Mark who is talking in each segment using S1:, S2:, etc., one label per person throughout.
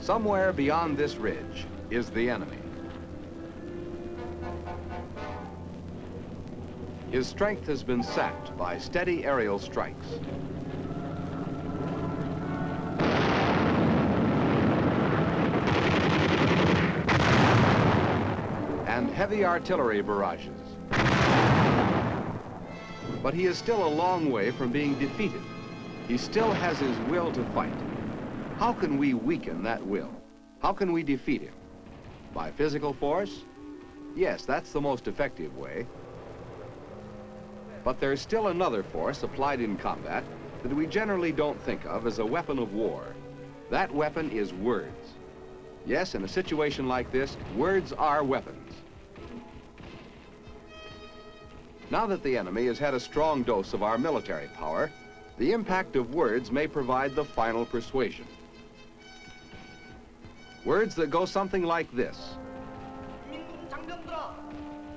S1: Somewhere beyond this ridge is the enemy. His strength has been sapped by steady aerial strikes. And heavy artillery barrages. But he is still a long way from being defeated. He still has his will to fight. How can we weaken that will? How can we defeat him? By physical force? Yes, that's the most effective way. But there's still another force applied in combat that we generally don't think of as a weapon of war. That weapon is words. Yes, in a situation like this, words are weapons. Now that the enemy has had a strong dose of our military power, the impact of words may provide the final persuasion. Words that go something like this.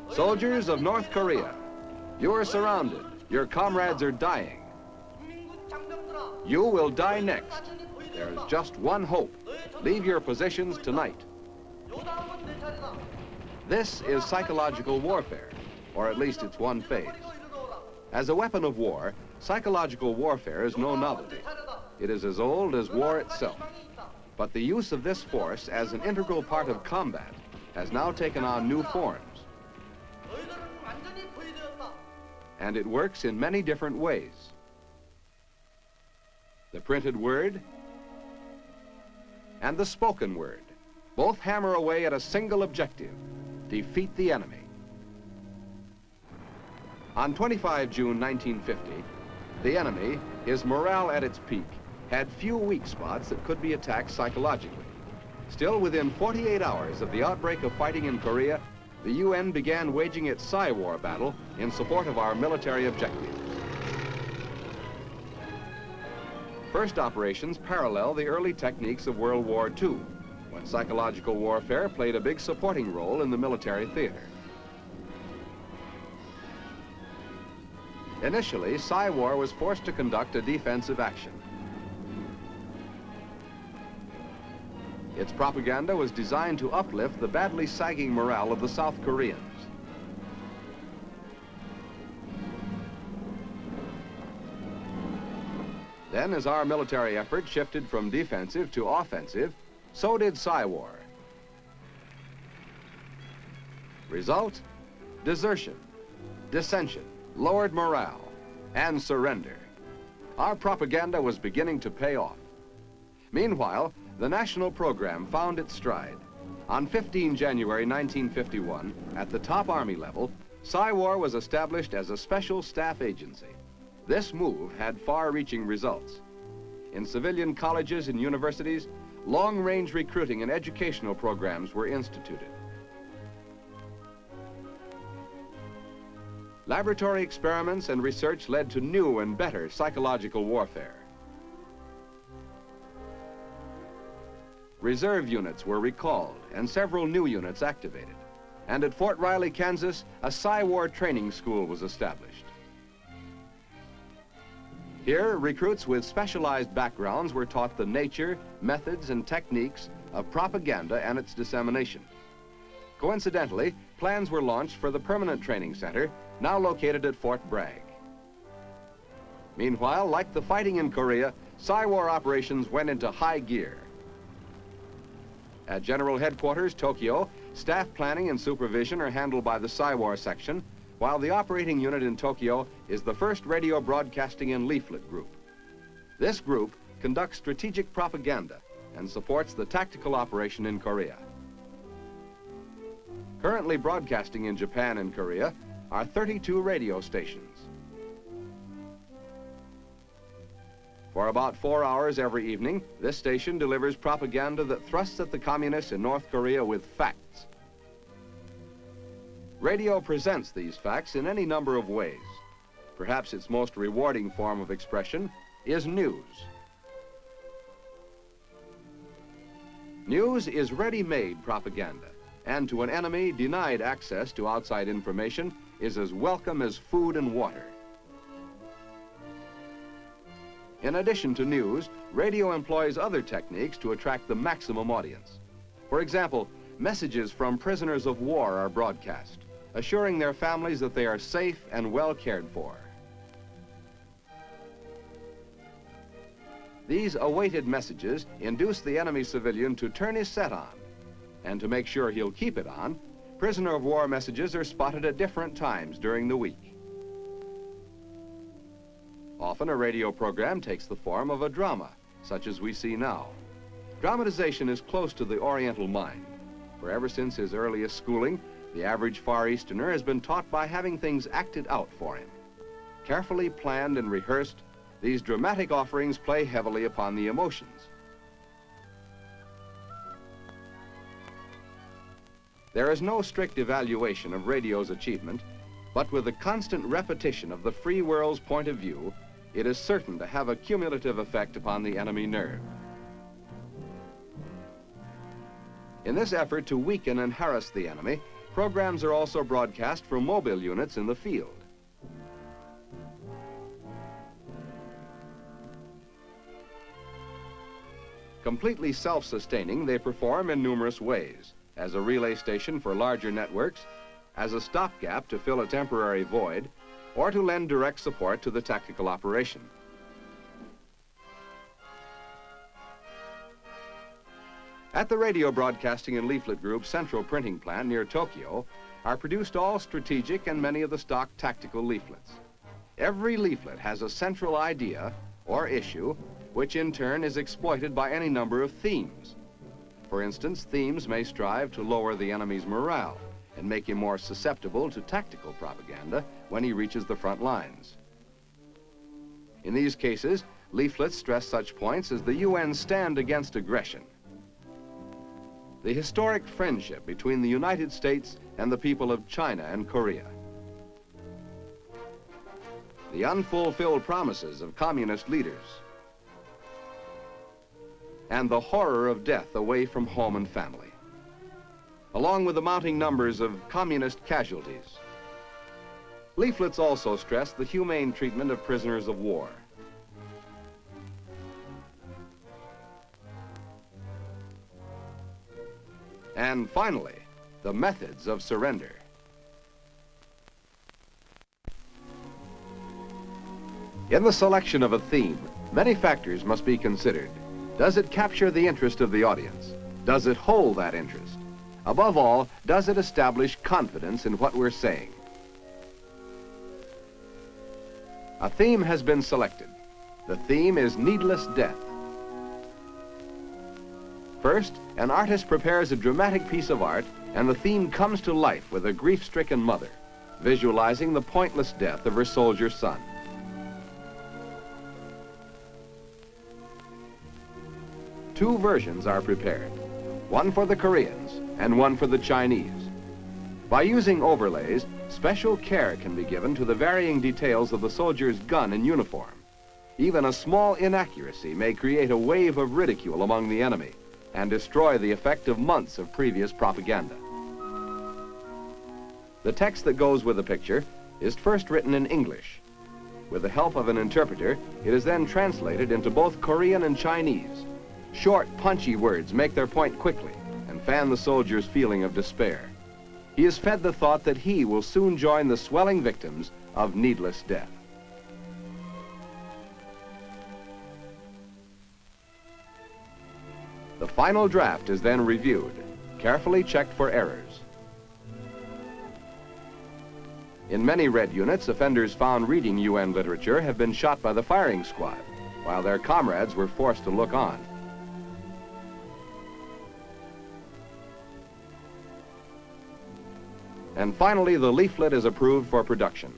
S1: Soldiers of North Korea, you are surrounded. Your comrades are dying. You will die next. There's just one hope. Leave your positions tonight. This is psychological warfare, or at least it's one phase. As a weapon of war, psychological warfare is no novelty. It is as old as war itself. But the use of this force as an integral part of combat has now taken on new forms. And it works in many different ways. The printed word and the spoken word both hammer away at a single objective: defeat the enemy. On 25 June 1950, the enemy, his morale at its peak, had few weak spots that could be attacked psychologically. Still, within 48 hours of the outbreak of fighting in Korea, the UN began waging its Psy-War battle in support of our military objectives. First operations parallel the early techniques of World War II, when psychological warfare played a big supporting role in the military theater. Initially, Psy-War was forced to conduct a defensive action. Its propaganda was designed to uplift the badly sagging morale of the South Koreans. Then, as our military effort shifted from defensive to offensive, so did Psy-War. Result? Desertion, dissension, lowered morale, and surrender. Our propaganda was beginning to pay off. Meanwhile, the national program found its stride. On 15 January 1951, at the top Army level, Psy-War was established as a special staff agency. This move had far-reaching results. In civilian colleges and universities, long-range recruiting and educational programs were instituted. Laboratory experiments and research led to new and better psychological warfare. Reserve units were recalled and several new units activated. And at Fort Riley, Kansas, a Psy-War training school was established. Here, recruits with specialized backgrounds were taught the nature, methods, and techniques of propaganda and its dissemination. Coincidentally, plans were launched for the permanent training center, now located at Fort Bragg. Meanwhile, like the fighting in Korea, Psy-War operations went into high gear. At General Headquarters, Tokyo, staff planning and supervision are handled by the Psy-War section, while the operating unit in Tokyo is the 1st Radio Broadcasting and Leaflet Group. This group conducts strategic propaganda and supports the tactical operation in Korea. Currently broadcasting in Japan and Korea are 32 radio stations. For about 4 hours every evening, this station delivers propaganda that thrusts at the communists in North Korea with facts. Radio presents these facts in any number of ways. Perhaps its most rewarding form of expression is news. News is ready-made propaganda, and to an enemy denied access to outside information is as welcome as food and water. In addition to news, radio employs other techniques to attract the maximum audience. For example, messages from prisoners of war are broadcast, assuring their families that they are safe and well cared for. These awaited messages induce the enemy civilian to turn his set on. And to make sure he'll keep it on, prisoner of war messages are spotted at different times during the week. Often a radio program takes the form of a drama, such as we see now. Dramatization is close to the Oriental mind, for ever since his earliest schooling, the average Far Easterner has been taught by having things acted out for him. Carefully planned and rehearsed, these dramatic offerings play heavily upon the emotions. There is no strict evaluation of radio's achievement, but with the constant repetition of the free world's point of view, it is certain to have a cumulative effect upon the enemy nerve. In this effort to weaken and harass the enemy, programs are also broadcast from mobile units in the field. Completely self-sustaining, they perform in numerous ways, as a relay station for larger networks, as a stopgap to fill a temporary void, or to lend direct support to the tactical operation. At the Radio Broadcasting and Leaflet Group's central printing plant near Tokyo are produced all strategic and many of the stock tactical leaflets. Every leaflet has a central idea or issue, which in turn is exploited by any number of themes. For instance, themes may strive to lower the enemy's morale and make him more susceptible to tactical propaganda when he reaches the front lines. In these cases, leaflets stress such points as the UN's stand against aggression, the historic friendship between the United States and the people of China and Korea, the unfulfilled promises of communist leaders, and the horror of death away from home and family, along with the mounting numbers of communist casualties. Leaflets also stress the humane treatment of prisoners of war. And finally, the methods of surrender. In the selection of a theme, many factors must be considered. Does it capture the interest of the audience? Does it hold that interest? Above all, does it establish confidence in what we're saying? A theme has been selected. The theme is needless death. First, an artist prepares a dramatic piece of art, and the theme comes to life with a grief-stricken mother, visualizing the pointless death of her soldier son. Two versions are prepared, one for the Koreans and one for the Chinese. By using overlays, special care can be given to the varying details of the soldier's gun and uniform. Even a small inaccuracy may create a wave of ridicule among the enemy and destroy the effect of months of previous propaganda. The text that goes with the picture is first written in English. With the help of an interpreter, it is then translated into both Korean and Chinese. Short, punchy words make their point quickly and fan the soldier's feeling of despair. He is fed the thought that he will soon join the swelling victims of needless death. The final draft is then reviewed, carefully checked for errors. In many red units, offenders found reading UN literature have been shot by the firing squad, while their comrades were forced to look on. And finally, the leaflet is approved for production.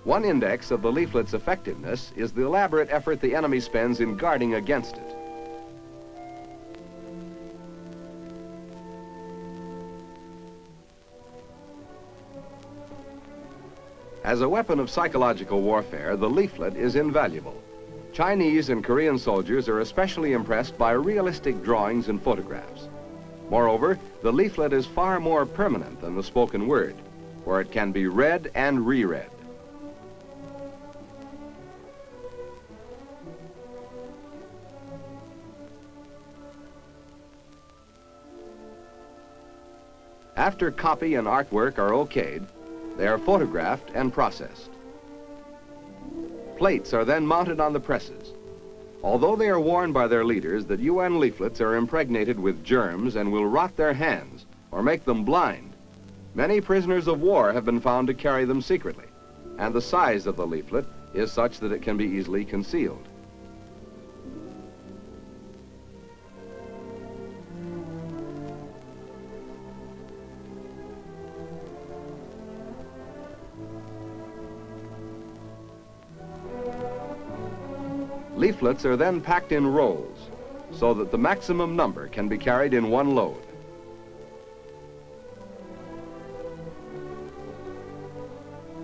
S1: One index of the leaflet's effectiveness is the elaborate effort the enemy spends in guarding against it. As a weapon of psychological warfare, the leaflet is invaluable. Chinese and Korean soldiers are especially impressed by realistic drawings and photographs. Moreover, the leaflet is far more permanent than the spoken word, for it can be read and reread. After copy and artwork are okayed, they are photographed and processed. Plates are then mounted on the presses. Although they are warned by their leaders that UN leaflets are impregnated with germs and will rot their hands or make them blind, many prisoners of war have been found to carry them secretly, and the size of the leaflet is such that it can be easily concealed. Leaflets are then packed in rolls so that the maximum number can be carried in one load.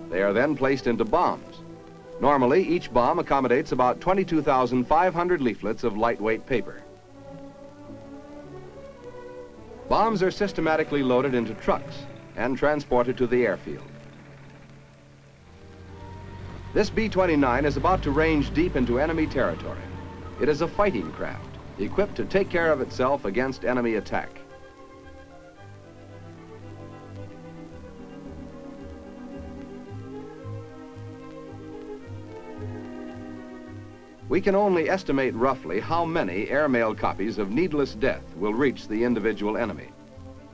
S1: They are then placed into bombs. Normally, each bomb accommodates about 22,500 leaflets of lightweight paper. Bombs are systematically loaded into trucks and transported to the airfield. This B-29 is about to range deep into enemy territory. It is a fighting craft, equipped to take care of itself against enemy attack. We can only estimate roughly how many airmail copies of needless death will reach the individual enemy.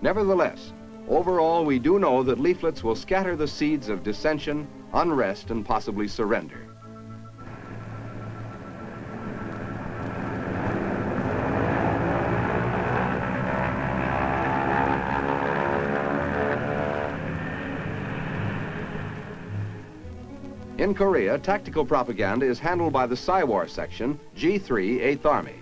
S1: Nevertheless, overall, we do know that leaflets will scatter the seeds of dissension, unrest, and possibly surrender. In Korea, tactical propaganda is handled by the Psywar Section, G3, 8th Army.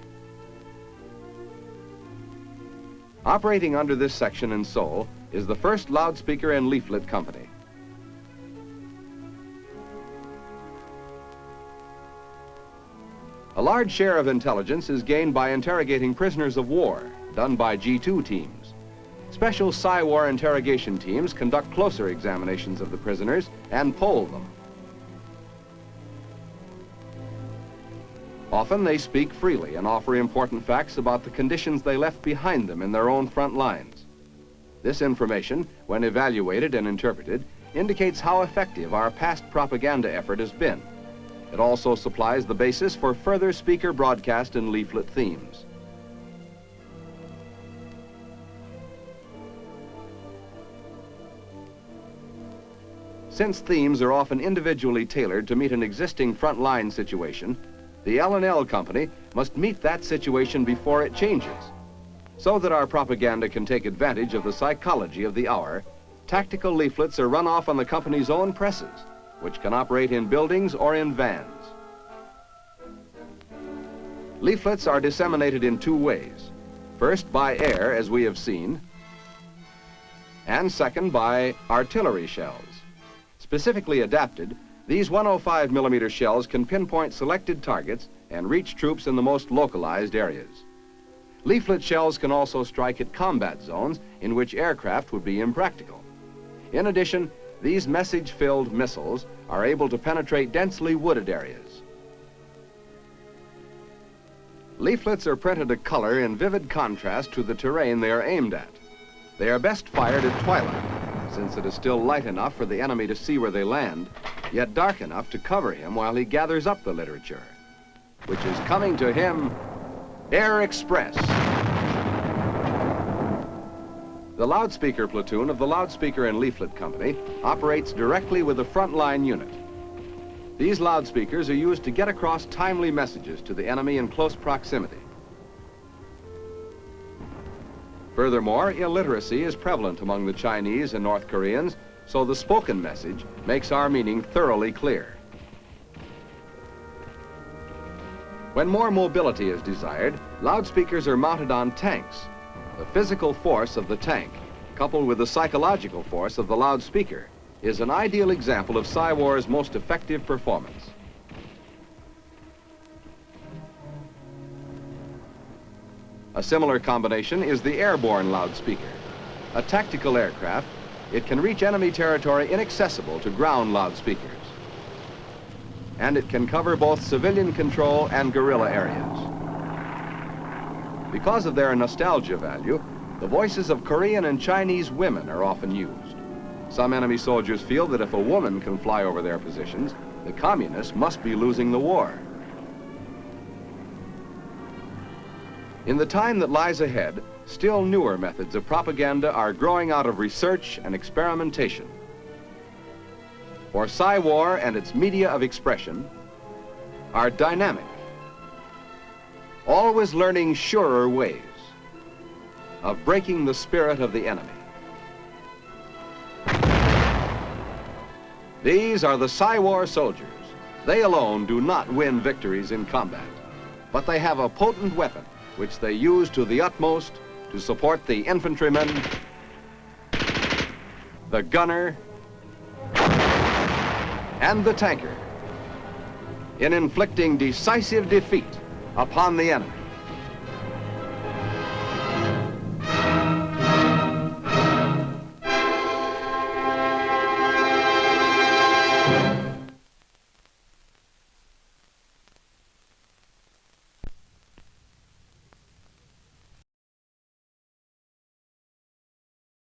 S1: Operating under this section in Seoul is the 1st Loudspeaker and Leaflet Company. A large share of intelligence is gained by interrogating prisoners of war, done by G2 teams. Special Psywar interrogation teams conduct closer examinations of the prisoners and poll them. Often they speak freely and offer important facts about the conditions they left behind them in their own front lines. This information, when evaluated and interpreted, indicates how effective our past propaganda effort has been. It also supplies the basis for further speaker broadcast and leaflet themes. Since themes are often individually tailored to meet an existing front-line situation, the L&L Company must meet that situation before it changes. So that our propaganda can take advantage of the psychology of the hour, tactical leaflets are run off on the company's own presses, which can operate in buildings or in vans. Leaflets are disseminated in two ways. First, by air, as we have seen, and second, by artillery shells. Specifically adapted, these 105mm shells can pinpoint selected targets and reach troops in the most localized areas. Leaflet shells can also strike at combat zones in which aircraft would be impractical. In addition, these message-filled missiles are able to penetrate densely wooded areas. Leaflets are printed a color in vivid contrast to the terrain they are aimed at. They are best fired at twilight, since it is still light enough for the enemy to see where they land, yet dark enough to cover him while he gathers up the literature, which is coming to him Air Express. The loudspeaker platoon of the Loudspeaker and Leaflet Company operates directly with the frontline unit. These loudspeakers are used to get across timely messages to the enemy in close proximity. Furthermore, illiteracy is prevalent among the Chinese and North Koreans, so the spoken message makes our meaning thoroughly clear. When more mobility is desired, loudspeakers are mounted on tanks. The physical force of the tank, coupled with the psychological force of the loudspeaker, is an ideal example of Psywar's most effective performance. A similar combination is the airborne loudspeaker. A tactical aircraft, it can reach enemy territory inaccessible to ground loudspeakers. And it can cover both civilian control and guerrilla areas. Because of their nostalgia value, The voices of Korean and Chinese women are often used. Some enemy soldiers feel that if a woman can fly over their positions, the communists must be losing the war. In the time that lies ahead, still newer methods of propaganda are growing out of research and experimentation. For Psy-War and its media of expression are dynamic, always learning surer ways of breaking the spirit of the enemy. These are the Psy-War soldiers. They alone do not win victories in combat, but they have a potent weapon which they use to the utmost to support the infantryman, the gunner, and the tanker in inflicting decisive defeat upon the enemy.